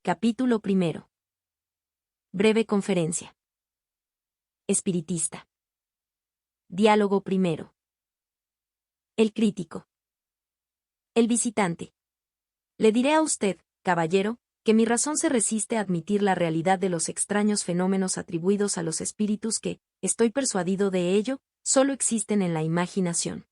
Capítulo 1. Breve conferencia. Espiritista. Diálogo 1. El crítico. El visitante. Le diré a usted, caballero, que mi razón se resiste a admitir la realidad de los extraños fenómenos atribuidos a los espíritus que, estoy persuadido de ello, solo existen en la imaginación.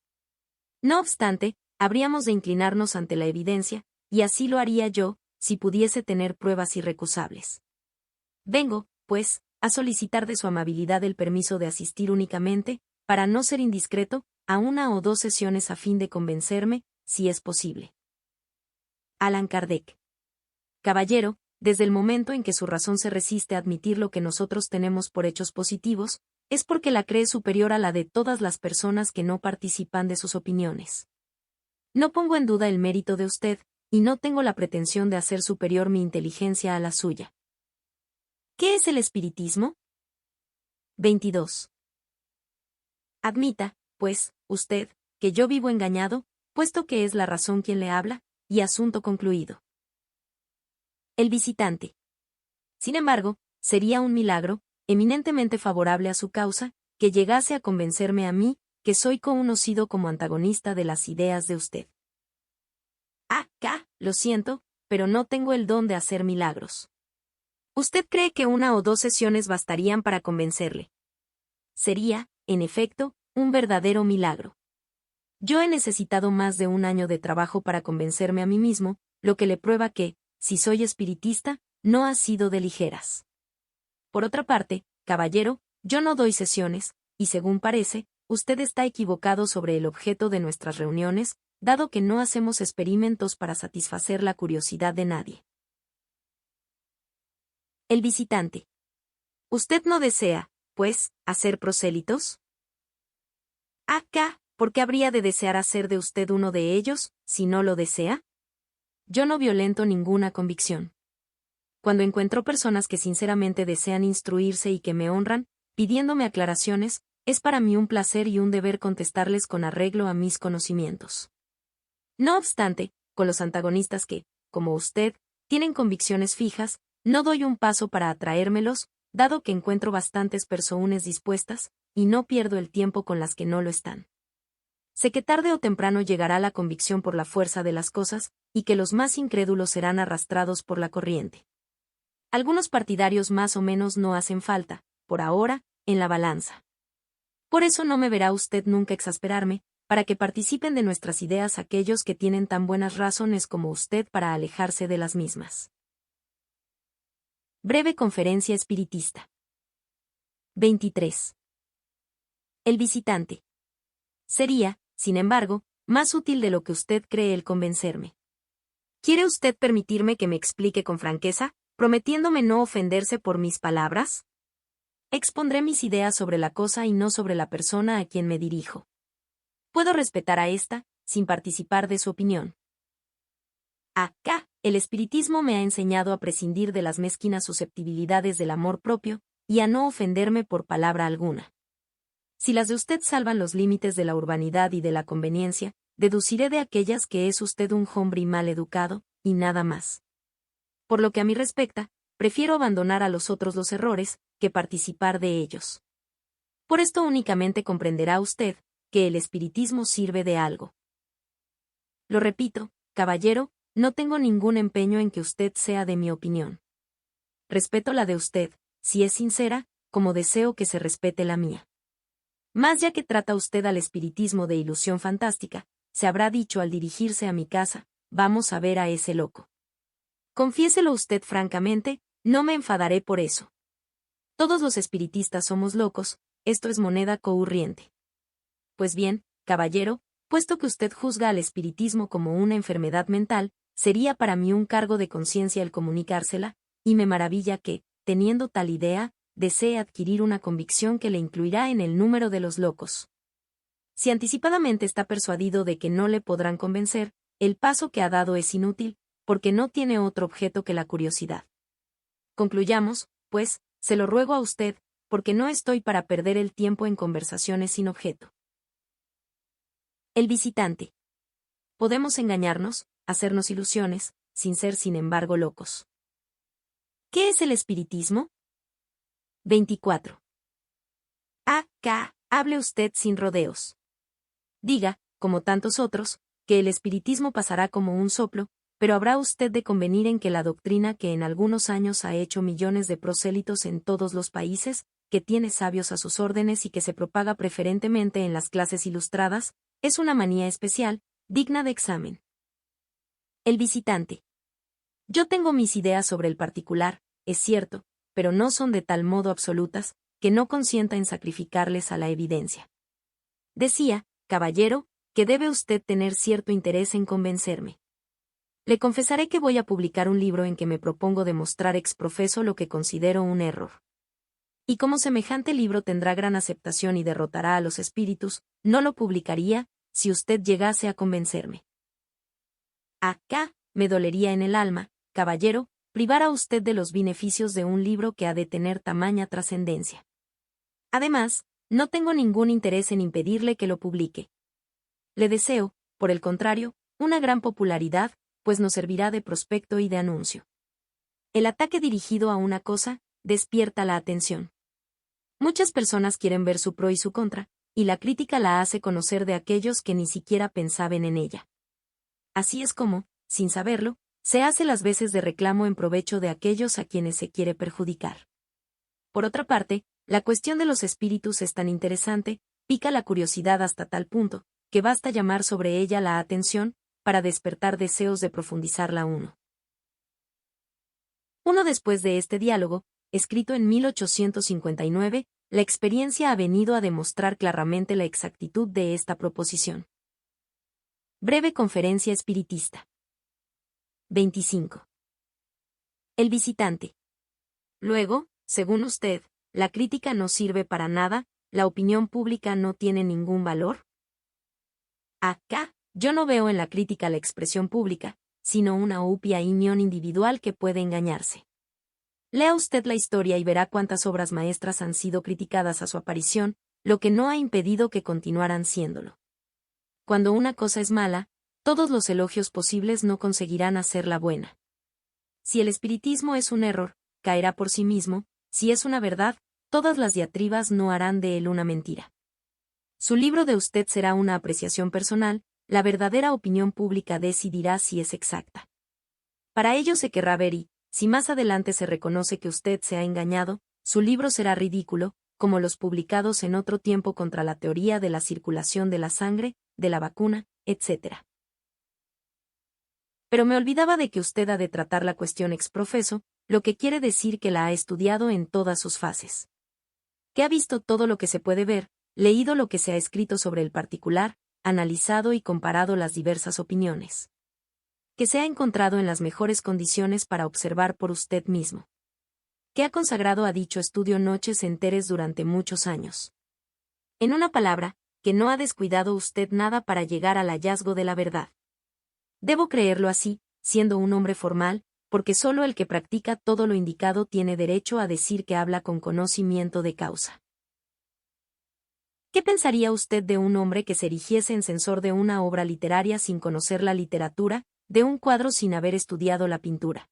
No obstante, habríamos de inclinarnos ante la evidencia, y así lo haría yo, si pudiese tener pruebas irrecusables. Vengo, pues, a solicitar de su amabilidad el permiso de asistir únicamente, para no ser indiscreto, a 1 o 2 sesiones a fin de convencerme, si es posible. Allan Kardec. Caballero, desde el momento en que su razón se resiste a admitir lo que nosotros tenemos por hechos positivos, es porque la cree superior a la de todas las personas que no participan de sus opiniones. No pongo en duda el mérito de usted, y no tengo la pretensión de hacer superior mi inteligencia a la suya. ¿Qué es el espiritismo? 22. Admita, pues, usted, que yo vivo engañado, puesto que es la razón quien le habla, y asunto concluido. El visitante. Sin embargo, sería un milagro, eminentemente favorable a su causa, que llegase a convencerme a mí, que soy conocido como antagonista de las ideas de usted. Lo siento, pero no tengo el don de hacer milagros. ¿Usted cree que 1 o 2 sesiones bastarían para convencerle? Sería, en efecto, un verdadero milagro. Yo he necesitado más de 1 año de trabajo para convencerme a mí mismo, lo que le prueba que, si soy espiritista, no ha sido de ligeras. Por otra parte, caballero, yo no doy sesiones, y según parece, usted está equivocado sobre el objeto de nuestras reuniones, dado que no hacemos experimentos para satisfacer la curiosidad de nadie. El visitante. ¿Usted no desea, pues, hacer prosélitos? ¿Por qué habría de desear hacer de usted uno de ellos, si no lo desea? Yo no violento ninguna convicción. Cuando encuentro personas que sinceramente desean instruirse y que me honran, pidiéndome aclaraciones, es para mí un placer y un deber contestarles con arreglo a mis conocimientos. No obstante, con los antagonistas que, como usted, tienen convicciones fijas, no doy un paso para atraérmelos, dado que encuentro bastantes personas dispuestas, y no pierdo el tiempo con las que no lo están. Sé que tarde o temprano llegará la convicción por la fuerza de las cosas, y que los más incrédulos serán arrastrados por la corriente. Algunos partidarios más o menos no hacen falta, por ahora, en la balanza. Por eso no me verá usted nunca exasperarme, para que participen de nuestras ideas aquellos que tienen tan buenas razones como usted para alejarse de las mismas. Breve conferencia espiritista. 23. El visitante. Sería, sin embargo, más útil de lo que usted cree el convencerme. ¿Quiere usted permitirme que me explique con franqueza, prometiéndome no ofenderse por mis palabras? Expondré mis ideas sobre la cosa y no sobre la persona a quien me dirijo. Puedo respetar a esta, sin participar de su opinión. El espiritismo me ha enseñado a prescindir de las mezquinas susceptibilidades del amor propio, y a no ofenderme por palabra alguna. Si las de usted salvan los límites de la urbanidad y de la conveniencia, deduciré de aquellas que es usted un hombre mal educado, y nada más. Por lo que a mí respecta, prefiero abandonar a los otros los errores, que participar de ellos. Por esto únicamente comprenderá usted, que el espiritismo sirve de algo. Lo repito, caballero, no tengo ningún empeño en que usted sea de mi opinión. Respeto la de usted, si es sincera, como deseo que se respete la mía. Más ya que trata usted al espiritismo de ilusión fantástica, se habrá dicho al dirigirse a mi casa, vamos a ver a ese loco. Confiéselo usted francamente, no me enfadaré por eso. Todos los espiritistas somos locos, esto es moneda corriente. Pues bien, caballero, puesto que usted juzga al espiritismo como una enfermedad mental, sería para mí un cargo de conciencia el comunicársela, y me maravilla que, teniendo tal idea, desee adquirir una convicción que le incluirá en el número de los locos. Si anticipadamente está persuadido de que no le podrán convencer, el paso que ha dado es inútil, porque no tiene otro objeto que la curiosidad. Concluyamos, pues, se lo ruego a usted, porque no estoy para perder el tiempo en conversaciones sin objeto. El visitante. Podemos engañarnos, hacernos ilusiones, sin ser sin embargo locos. ¿Qué es el espiritismo? 24. Hable usted sin rodeos. Diga, como tantos otros, que el espiritismo pasará como un soplo, pero habrá usted de convenir en que la doctrina que en algunos años ha hecho millones de prosélitos en todos los países, que tiene sabios a sus órdenes y que se propaga preferentemente en las clases ilustradas, es una manía especial, digna de examen. El visitante. Yo tengo mis ideas sobre el particular, es cierto, pero no son de tal modo absolutas, que no consienta en sacrificarles a la evidencia. Decía, caballero, que debe usted tener cierto interés en convencerme. Le confesaré que voy a publicar un libro en que me propongo demostrar ex profeso lo que considero un error. Y como semejante libro tendrá gran aceptación y derrotará a los espíritus, no lo publicaría, si usted llegase a convencerme. Me dolería en el alma, caballero, privar a usted de los beneficios de un libro que ha de tener tamaña trascendencia. Además, no tengo ningún interés en impedirle que lo publique. Le deseo, por el contrario, una gran popularidad, pues nos servirá de prospecto y de anuncio. El ataque dirigido a una cosa, despierta la atención. Muchas personas quieren ver su pro y su contra, y la crítica la hace conocer de aquellos que ni siquiera pensaban en ella. Así es como, sin saberlo, se hace las veces de reclamo en provecho de aquellos a quienes se quiere perjudicar. Por otra parte, la cuestión de los espíritus es tan interesante, pica la curiosidad hasta tal punto, que basta llamar sobre ella la atención, para despertar deseos de profundizarla uno. Después de este diálogo, escrito en 1859, la experiencia ha venido a demostrar claramente la exactitud de esta proposición. Breve conferencia espiritista. 25. El visitante. Luego, según usted, ¿la crítica no sirve para nada? ¿La opinión pública no tiene ningún valor? Yo no veo en la crítica la expresión pública, sino una opinión individual que puede engañarse. Lea usted la historia y verá cuántas obras maestras han sido criticadas a su aparición, lo que no ha impedido que continuaran siéndolo. Cuando una cosa es mala, todos los elogios posibles no conseguirán hacerla buena. Si el espiritismo es un error, caerá por sí mismo; si es una verdad, todas las diatribas no harán de él una mentira. Su libro de usted será una apreciación personal, la verdadera opinión pública decidirá si es exacta. Para ello se querrá ver y, si más adelante se reconoce que usted se ha engañado, su libro será ridículo, como los publicados en otro tiempo contra la teoría de la circulación de la sangre, de la vacuna, etc. Pero me olvidaba de que usted ha de tratar la cuestión ex profeso, lo que quiere decir que la ha estudiado en todas sus fases. Que ha visto todo lo que se puede ver, leído lo que se ha escrito sobre el particular, analizado y comparado las diversas opiniones. Que se ha encontrado en las mejores condiciones para observar por usted mismo. Que ha consagrado a dicho estudio noches enteras durante muchos años. En una palabra, que no ha descuidado usted nada para llegar al hallazgo de la verdad. Debo creerlo así, siendo un hombre formal, porque solo el que practica todo lo indicado tiene derecho a decir que habla con conocimiento de causa. ¿Qué pensaría usted de un hombre que se erigiese en censor de una obra literaria sin conocer la literatura, de un cuadro sin haber estudiado la pintura?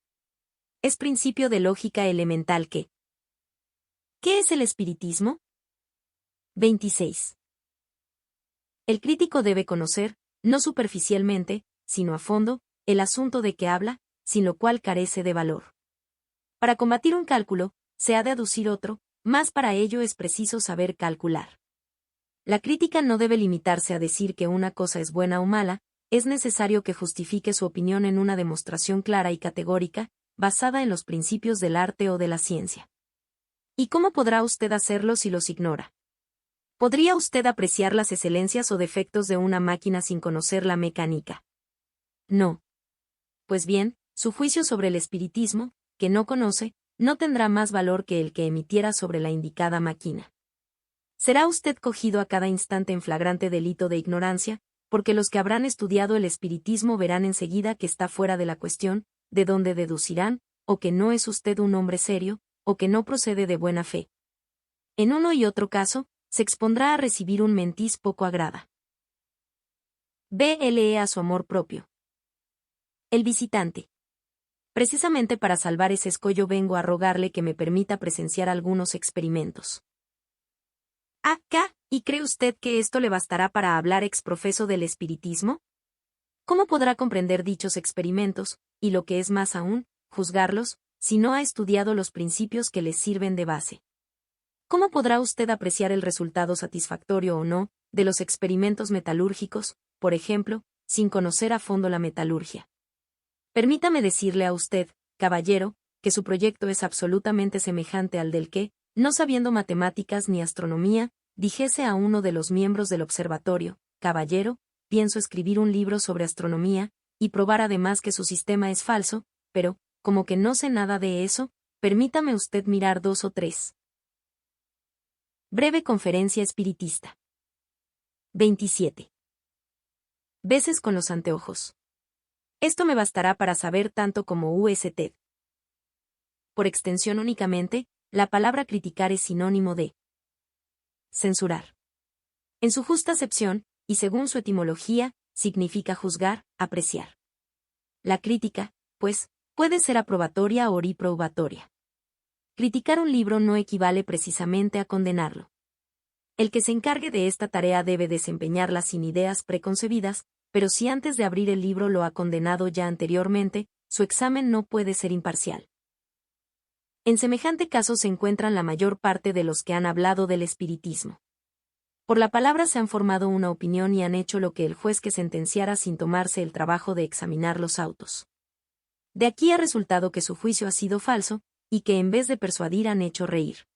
Es principio de lógica elemental que. ¿Qué es el espiritismo? 26. El crítico debe conocer, no superficialmente, sino a fondo, el asunto de que habla, sin lo cual carece de valor. Para combatir un cálculo, se ha de aducir otro, mas para ello es preciso saber calcular. La crítica no debe limitarse a decir que una cosa es buena o mala, es necesario que justifique su opinión en una demostración clara y categórica, basada en los principios del arte o de la ciencia. ¿Y cómo podrá usted hacerlo si los ignora? ¿Podría usted apreciar las excelencias o defectos de una máquina sin conocer la mecánica? No. Pues bien, su juicio sobre el espiritismo, que no conoce, no tendrá más valor que el que emitiera sobre la indicada máquina. Será usted cogido a cada instante en flagrante delito de ignorancia, porque los que habrán estudiado el espiritismo verán enseguida que está fuera de la cuestión, de donde deducirán, o que no es usted un hombre serio, o que no procede de buena fe. En uno y otro caso, se expondrá a recibir un mentis poco agrada. BLE a su amor propio. El visitante. Precisamente para salvar ese escollo vengo a rogarle que me permita presenciar algunos experimentos. ¿Y cree usted que esto le bastará para hablar exprofeso del espiritismo? ¿Cómo podrá comprender dichos experimentos, y lo que es más aún, juzgarlos, si no ha estudiado los principios que les sirven de base? ¿Cómo podrá usted apreciar el resultado satisfactorio o no de los experimentos metalúrgicos, por ejemplo, sin conocer a fondo la metalurgia? Permítame decirle a usted, caballero, que su proyecto es absolutamente semejante al del que, no sabiendo matemáticas ni astronomía, dijese a uno de los miembros del observatorio: caballero, pienso escribir un libro sobre astronomía, y probar además que su sistema es falso, pero, como que no sé nada de eso, permítame usted mirar 2 o 3. Breve conferencia espiritista. 27. Veces con los anteojos. Esto me bastará para saber tanto como usted. Por extensión únicamente, la palabra criticar es sinónimo de censurar. En su justa acepción, y según su etimología, significa juzgar, apreciar. La crítica, pues, puede ser aprobatoria o reprobatoria. Criticar un libro no equivale precisamente a condenarlo. El que se encargue de esta tarea debe desempeñarla sin ideas preconcebidas, pero si antes de abrir el libro lo ha condenado ya anteriormente, su examen no puede ser imparcial. En semejante caso se encuentran la mayor parte de los que han hablado del espiritismo. Por la palabra se han formado una opinión y han hecho lo que el juez que sentenciara sin tomarse el trabajo de examinar los autos. De aquí ha resultado que su juicio ha sido falso, y que en vez de persuadir han hecho reír.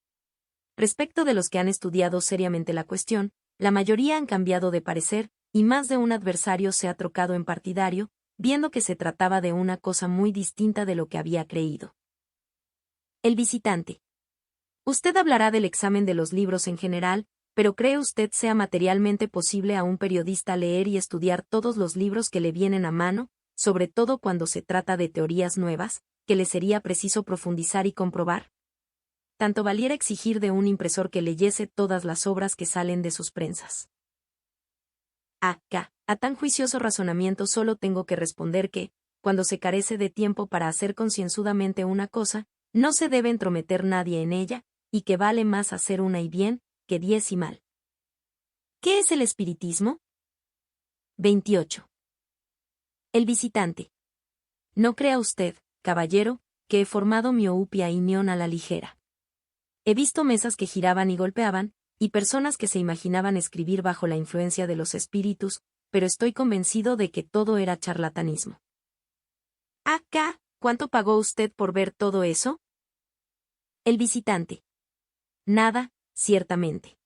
Respecto de los que han estudiado seriamente la cuestión, la mayoría han cambiado de parecer, y más de un adversario se ha trocado en partidario, viendo que se trataba de una cosa muy distinta de lo que había creído. El visitante. Usted hablará del examen de los libros en general, pero ¿cree usted sea materialmente posible a un periodista leer y estudiar todos los libros que le vienen a mano, sobre todo cuando se trata de teorías nuevas, que le sería preciso profundizar y comprobar? Tanto valiera exigir de un impresor que leyese todas las obras que salen de sus prensas. A tan juicioso razonamiento solo tengo que responder que, cuando se carece de tiempo para hacer concienzudamente una cosa, no se debe entrometer nadie en ella, y que vale más hacer una y bien, que 10 y mal. ¿Qué es el espiritismo? 28. El visitante. No crea usted, caballero, que he formado miopía y mión a la ligera. He visto mesas que giraban y golpeaban, y personas que se imaginaban escribir bajo la influencia de los espíritus, pero estoy convencido de que todo era charlatanismo. ¿Cuánto pagó usted por ver todo eso? El visitante. Nada, ciertamente.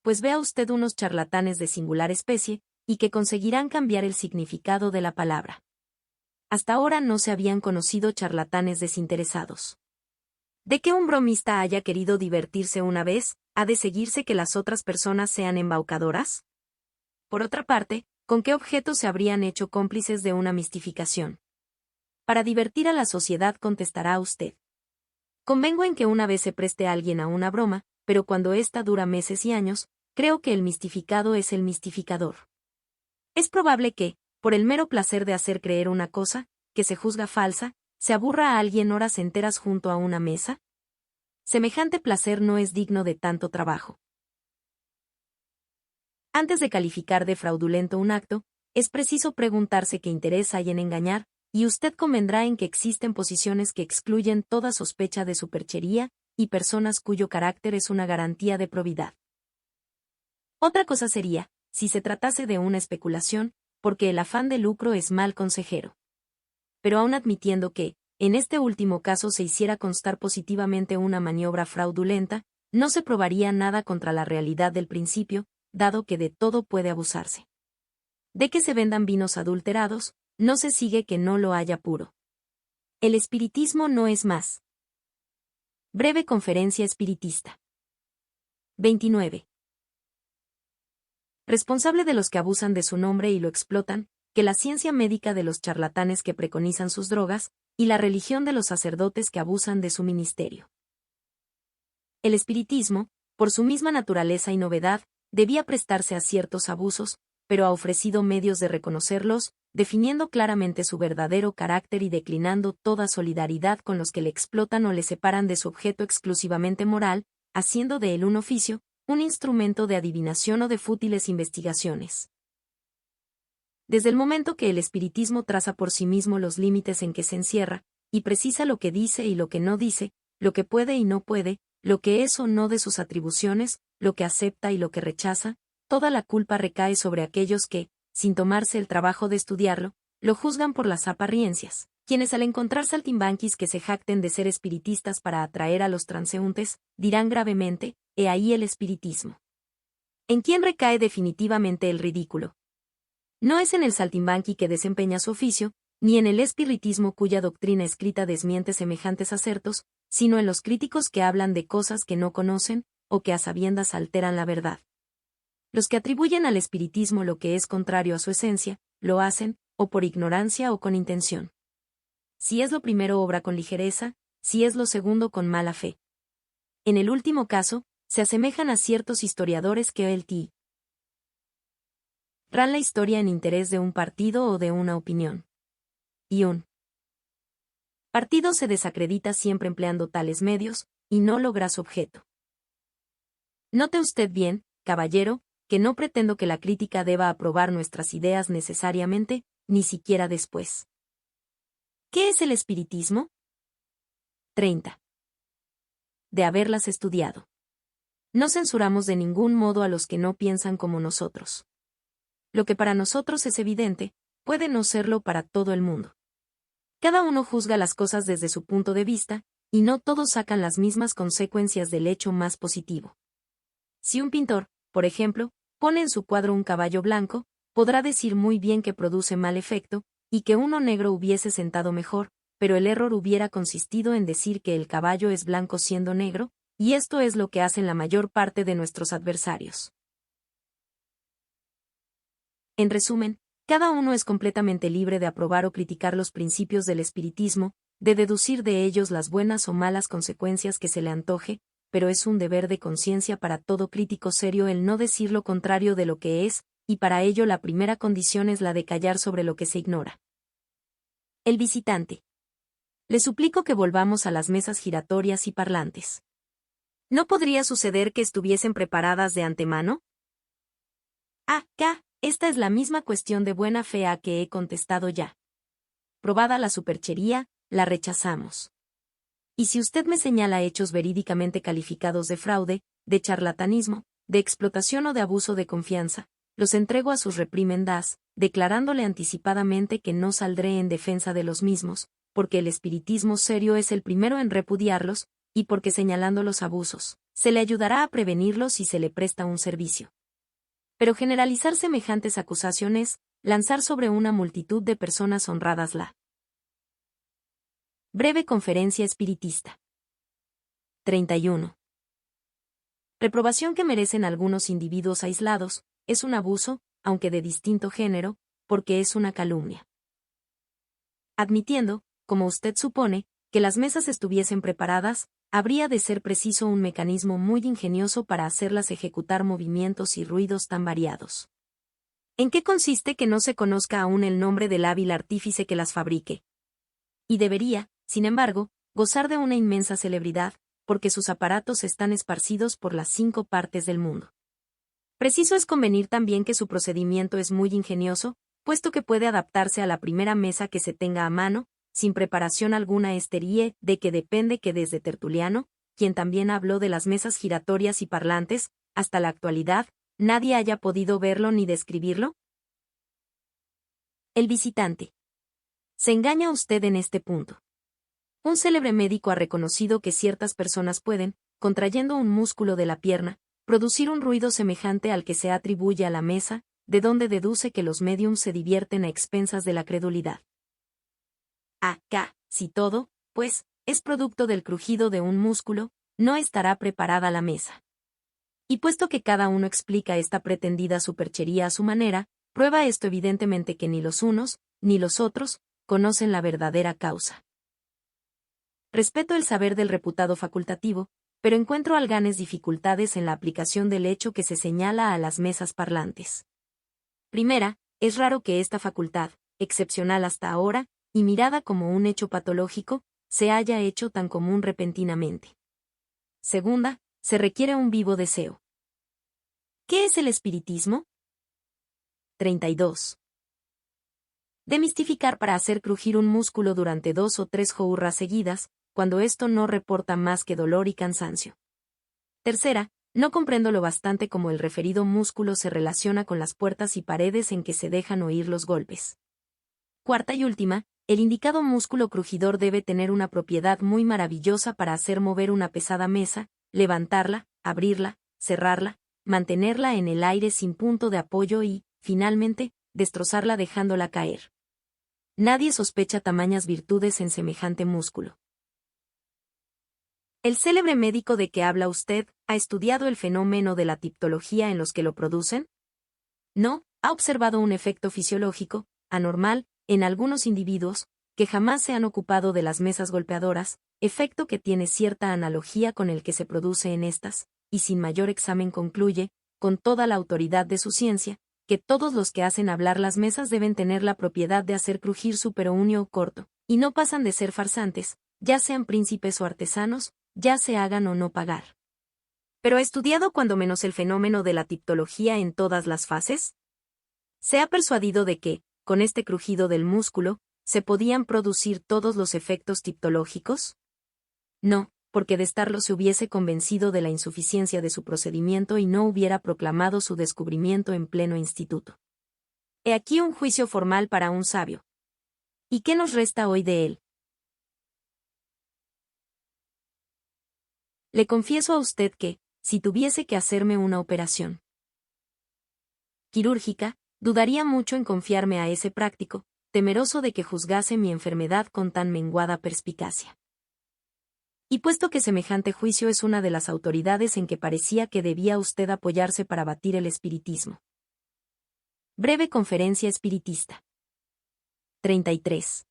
Pues vea usted unos charlatanes de singular especie, y que conseguirán cambiar el significado de la palabra. Hasta ahora no se habían conocido charlatanes desinteresados. De que un bromista haya querido divertirse una vez, ¿ha de seguirse que las otras personas sean embaucadoras? Por otra parte, ¿con qué objeto se habrían hecho cómplices de una mistificación? Para divertir a la sociedad, contestará usted. Convengo en que una vez se preste a alguien a una broma, pero cuando ésta dura meses y años, creo que el mistificado es el mistificador. Es probable que, por el mero placer de hacer creer una cosa, que se juzga falsa, se aburra a alguien horas enteras junto a una mesa. Semejante placer no es digno de tanto trabajo. Antes de calificar de fraudulento un acto, es preciso preguntarse qué interés hay en engañar, y usted convendrá en que existen posiciones que excluyen toda sospecha de superchería, y personas cuyo carácter es una garantía de probidad. Otra cosa sería, si se tratase de una especulación, porque el afán de lucro es mal consejero. Pero aun admitiendo que, en este último caso se hiciera constar positivamente una maniobra fraudulenta, no se probaría nada contra la realidad del principio, dado que de todo puede abusarse. De que se vendan vinos adulterados, no se sigue que no lo haya puro. El espiritismo no es más. Breve conferencia espiritista. 29. Responsable de los que abusan de su nombre y lo explotan, que la ciencia médica de los charlatanes que preconizan sus drogas, y la religión de los sacerdotes que abusan de su ministerio. El espiritismo, por su misma naturaleza y novedad, debía prestarse a ciertos abusos, pero ha ofrecido medios de reconocerlos, definiendo claramente su verdadero carácter y declinando toda solidaridad con los que le explotan o le separan de su objeto exclusivamente moral, haciendo de él un oficio, un instrumento de adivinación o de fútiles investigaciones. Desde el momento que el espiritismo traza por sí mismo los límites en que se encierra, y precisa lo que dice y lo que no dice, lo que puede y no puede, lo que es o no de sus atribuciones, lo que acepta y lo que rechaza, toda la culpa recae sobre aquellos que, sin tomarse el trabajo de estudiarlo, lo juzgan por las apariencias, quienes al encontrar saltimbanquis que se jacten de ser espiritistas para atraer a los transeúntes, dirán gravemente, he ahí el espiritismo. ¿En quién recae definitivamente el ridículo? No es en el saltimbanqui que desempeña su oficio, ni en el espiritismo cuya doctrina escrita desmiente semejantes acertos, sino en los críticos que hablan de cosas que no conocen, o que a sabiendas alteran la verdad. Los que atribuyen al espiritismo lo que es contrario a su esencia, lo hacen, o por ignorancia o con intención. Si es lo primero obra con ligereza, si es lo segundo con mala fe. En el último caso, se asemejan a ciertos historiadores que ran la historia en interés de un partido o de una opinión. Y un partido se desacredita siempre empleando tales medios, y no logra su objeto. Note usted bien, caballero, que no pretendo que la crítica deba aprobar nuestras ideas necesariamente, ni siquiera después. ¿Qué es el espiritismo? 30. De haberlas estudiado. No censuramos de ningún modo a los que no piensan como nosotros. Lo que para nosotros es evidente, puede no serlo para todo el mundo. Cada uno juzga las cosas desde su punto de vista, y no todos sacan las mismas consecuencias del hecho más positivo. Si un pintor, por ejemplo, pone en su cuadro un caballo blanco, podrá decir muy bien que produce mal efecto, y que uno negro hubiese sentado mejor, pero el error hubiera consistido en decir que el caballo es blanco siendo negro, y esto es lo que hacen la mayor parte de nuestros adversarios. En resumen, cada uno es completamente libre de aprobar o criticar los principios del espiritismo, de deducir de ellos las buenas o malas consecuencias que se le antoje, pero es un deber de conciencia para todo crítico serio el no decir lo contrario de lo que es, y para ello la primera condición es la de callar sobre lo que se ignora. El visitante. Le suplico que volvamos a las mesas giratorias y parlantes. ¿No podría suceder que estuviesen preparadas de antemano? Esta es la misma cuestión de buena fe a que he contestado ya. Probada la superchería, la rechazamos. Y si usted me señala hechos verídicamente calificados de fraude, de charlatanismo, de explotación o de abuso de confianza, los entrego a sus reprimendas, declarándole anticipadamente que no saldré en defensa de los mismos, porque el espiritismo serio es el primero en repudiarlos, y porque señalando los abusos, se le ayudará a prevenirlos si se le presta un servicio. Pero generalizar semejantes acusaciones, lanzar sobre una multitud de personas honradas la breve conferencia espiritista. 31. Reprobación que merecen algunos individuos aislados, es un abuso, aunque de distinto género, porque es una calumnia. Admitiendo, como usted supone, que las mesas estuviesen preparadas, habría de ser preciso un mecanismo muy ingenioso para hacerlas ejecutar movimientos y ruidos tan variados. ¿En qué consiste que no se conozca aún el nombre del hábil artífice que las fabrique? Y debería, sin embargo, gozar de una inmensa celebridad, porque sus aparatos están esparcidos por las 5 partes del mundo. Preciso es convenir también que su procedimiento es muy ingenioso, puesto que puede adaptarse a la primera mesa que se tenga a mano, sin preparación alguna esterie, de que depende que desde Tertuliano, quien también habló de las mesas giratorias y parlantes, hasta la actualidad, nadie haya podido verlo ni describirlo. El visitante. Se engaña usted en este punto. Un célebre médico ha reconocido que ciertas personas pueden, contrayendo un músculo de la pierna, producir un ruido semejante al que se atribuye a la mesa, de donde deduce que los médiums se divierten a expensas de la credulidad. Si todo, pues, es producto del crujido de un músculo, no estará preparada la mesa. Y puesto que cada uno explica esta pretendida superchería a su manera, prueba esto evidentemente que ni los unos, ni los otros, conocen la verdadera causa. Respeto el saber del reputado facultativo, pero encuentro alganes dificultades en la aplicación del hecho que se señala a las mesas parlantes. Primera, es raro que esta facultad, excepcional hasta ahora, y mirada como un hecho patológico, se haya hecho tan común repentinamente. Segunda, se requiere un vivo deseo. ¿Qué es el espiritismo? 32. Demistificar para hacer crujir un músculo durante 2 o 3 jourras seguidas, cuando esto no reporta más que dolor y cansancio. Tercera, no comprendo lo bastante cómo el referido músculo se relaciona con las puertas y paredes en que se dejan oír los golpes. Cuarta y última, el indicado músculo crujidor debe tener una propiedad muy maravillosa para hacer mover una pesada mesa, levantarla, abrirla, cerrarla, mantenerla en el aire sin punto de apoyo y, finalmente, destrozarla dejándola caer. Nadie sospecha tamañas virtudes en semejante músculo. ¿El célebre médico de que habla usted ha estudiado el fenómeno de la tiptología en los que lo producen? No, ha observado un efecto fisiológico, anormal, en algunos individuos, que jamás se han ocupado de las mesas golpeadoras, efecto que tiene cierta analogía con el que se produce en estas, y sin mayor examen concluye, con toda la autoridad de su ciencia, que todos los que hacen hablar las mesas deben tener la propiedad de hacer crujir su perounio corto, y no pasan de ser farsantes, ya sean príncipes o artesanos, ya se hagan o no pagar. ¿Pero ha estudiado cuando menos el fenómeno de la tiptología en todas las fases? ¿Se ha persuadido de que, con este crujido del músculo, se podían producir todos los efectos tiptológicos? No, porque de estarlo se hubiese convencido de la insuficiencia de su procedimiento y no hubiera proclamado su descubrimiento en pleno instituto. He aquí un juicio formal para un sabio. ¿Y qué nos resta hoy de él? Le confieso a usted que, si tuviese que hacerme una operación quirúrgica, dudaría mucho en confiarme a ese práctico, temeroso de que juzgase mi enfermedad con tan menguada perspicacia. Y puesto que semejante juicio es una de las autoridades en que parecía que debía usted apoyarse para batir el espiritismo. Breve conferencia espiritista. 33.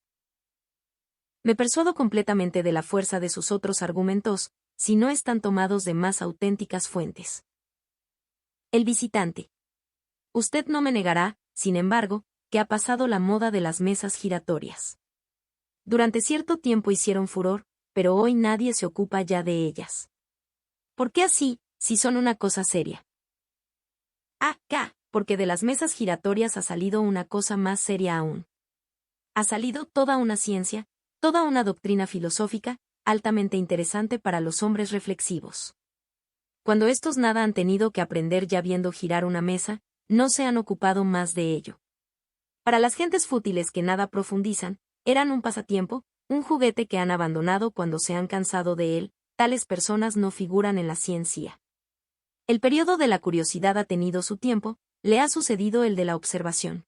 Me persuado completamente de la fuerza de sus otros argumentos, si no están tomados de más auténticas fuentes. El visitante. Usted no me negará, sin embargo, que ha pasado la moda de las mesas giratorias. Durante cierto tiempo hicieron furor, pero hoy nadie se ocupa ya de ellas. ¿Por qué así, si son una cosa seria? Porque de las mesas giratorias ha salido una cosa más seria aún. Ha salido toda una ciencia, toda una doctrina filosófica, altamente interesante para los hombres reflexivos. Cuando estos nada han tenido que aprender ya viendo girar una mesa, no se han ocupado más de ello. Para las gentes fútiles que nada profundizan, eran un pasatiempo, un juguete que han abandonado cuando se han cansado de él, tales personas no figuran en la ciencia. El periodo de la curiosidad ha tenido su tiempo, le ha sucedido el de la observación.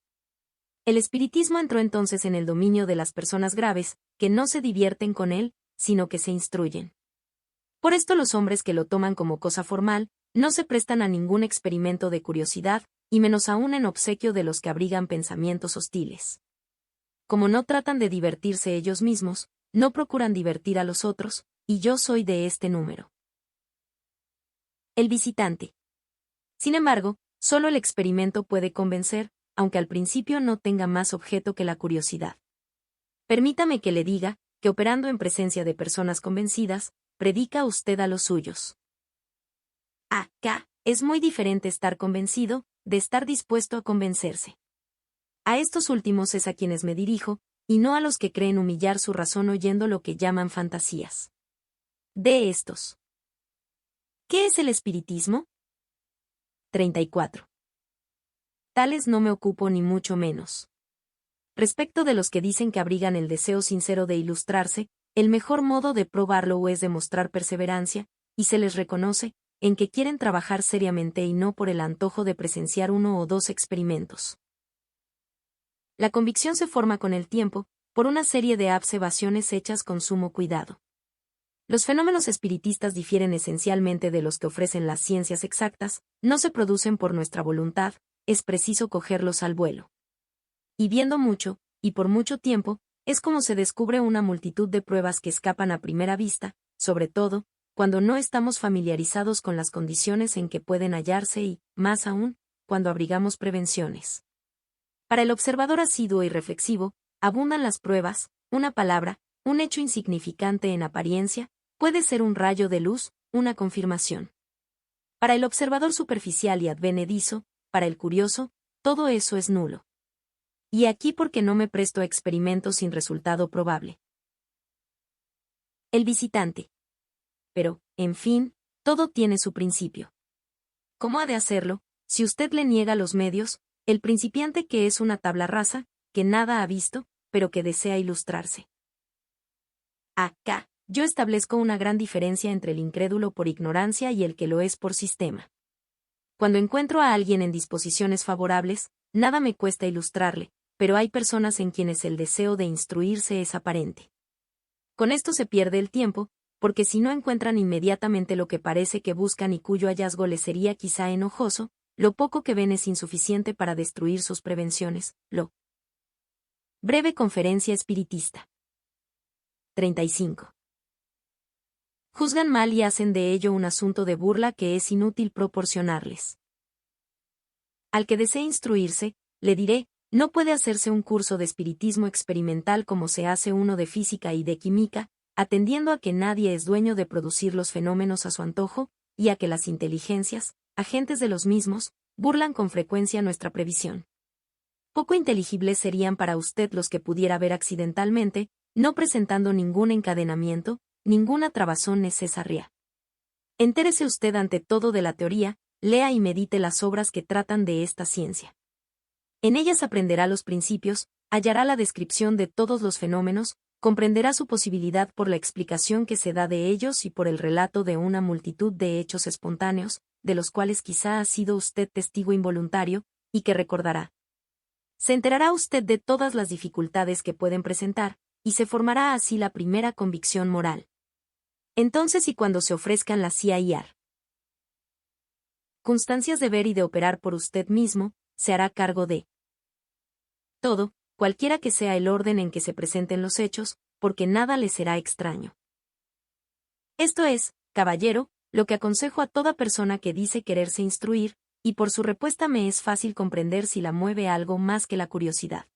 El espiritismo entró entonces en el dominio de las personas graves, que no se divierten con él, sino que se instruyen. Por esto los hombres que lo toman como cosa formal, no se prestan a ningún experimento de curiosidad, y menos aún en obsequio de los que abrigan pensamientos hostiles. Como no tratan de divertirse ellos mismos, no procuran divertir a los otros, y yo soy de este número. El visitante. Sin embargo, solo el experimento puede convencer, aunque al principio no tenga más objeto que la curiosidad. Permítame que le diga, que operando en presencia de personas convencidas, predica usted a los suyos. Es muy diferente estar convencido, de estar dispuesto a convencerse. A estos últimos es a quienes me dirijo, y no a los que creen humillar su razón oyendo lo que llaman fantasías. De estos. ¿Qué es el espiritismo? 34. Tales no me ocupo ni mucho menos. Respecto de los que dicen que abrigan el deseo sincero de ilustrarse, el mejor modo de probarlo es demostrar perseverancia, y se les reconoce, en que quieren trabajar seriamente y no por el antojo de presenciar 1 o 2 experimentos. La convicción se forma con el tiempo, por una serie de observaciones hechas con sumo cuidado. Los fenómenos espiritistas difieren esencialmente de los que ofrecen las ciencias exactas, no se producen por nuestra voluntad, es preciso cogerlos al vuelo. Y viendo mucho, y por mucho tiempo, es como se descubre una multitud de pruebas que escapan a primera vista, sobre todo, cuando no estamos familiarizados con las condiciones en que pueden hallarse y, más aún, cuando abrigamos prevenciones. Para el observador asiduo y reflexivo, abundan las pruebas, una palabra, un hecho insignificante en apariencia, puede ser un rayo de luz, una confirmación. Para el observador superficial y advenedizo, para el curioso, todo eso es nulo. Y aquí porque no me presto a experimentos sin resultado probable. El visitante. Pero, en fin, todo tiene su principio. ¿Cómo ha de hacerlo, si usted le niega los medios, el principiante que es una tabla rasa, que nada ha visto, pero que desea ilustrarse? Acá, yo establezco una gran diferencia entre el incrédulo por ignorancia y el que lo es por sistema. Cuando encuentro a alguien en disposiciones favorables, nada me cuesta ilustrarle, pero hay personas en quienes el deseo de instruirse es aparente. Con esto se pierde el tiempo, porque si no encuentran inmediatamente lo que parece que buscan y cuyo hallazgo les sería quizá enojoso, lo poco que ven es insuficiente para destruir sus prevenciones. Breve conferencia espiritista. 35. Juzgan mal y hacen de ello un asunto de burla que es inútil proporcionarles. Al que desee instruirse, le diré, no puede hacerse un curso de espiritismo experimental como se hace uno de física y de química, atendiendo a que nadie es dueño de producir los fenómenos a su antojo, y a que las inteligencias, agentes de los mismos, burlan con frecuencia nuestra previsión. Poco inteligibles serían para usted los que pudiera ver accidentalmente, no presentando ningún encadenamiento, ninguna trabazón necesaria. Entérese usted ante todo de la teoría, lea y medite las obras que tratan de esta ciencia. En ellas aprenderá los principios, hallará la descripción de todos los fenómenos, comprenderá su posibilidad por la explicación que se da de ellos y por el relato de una multitud de hechos espontáneos, de los cuales quizá ha sido usted testigo involuntario, y que recordará. Se enterará usted de todas las dificultades que pueden presentar, y se formará así la primera convicción moral. Entonces y cuando se ofrezcan las CIA circunstancias de ver y de operar por usted mismo, se hará cargo de todo, cualquiera que sea el orden en que se presenten los hechos, porque nada le será extraño. Esto es, caballero, lo que aconsejo a toda persona que dice quererse instruir, y por su respuesta me es fácil comprender si la mueve algo más que la curiosidad.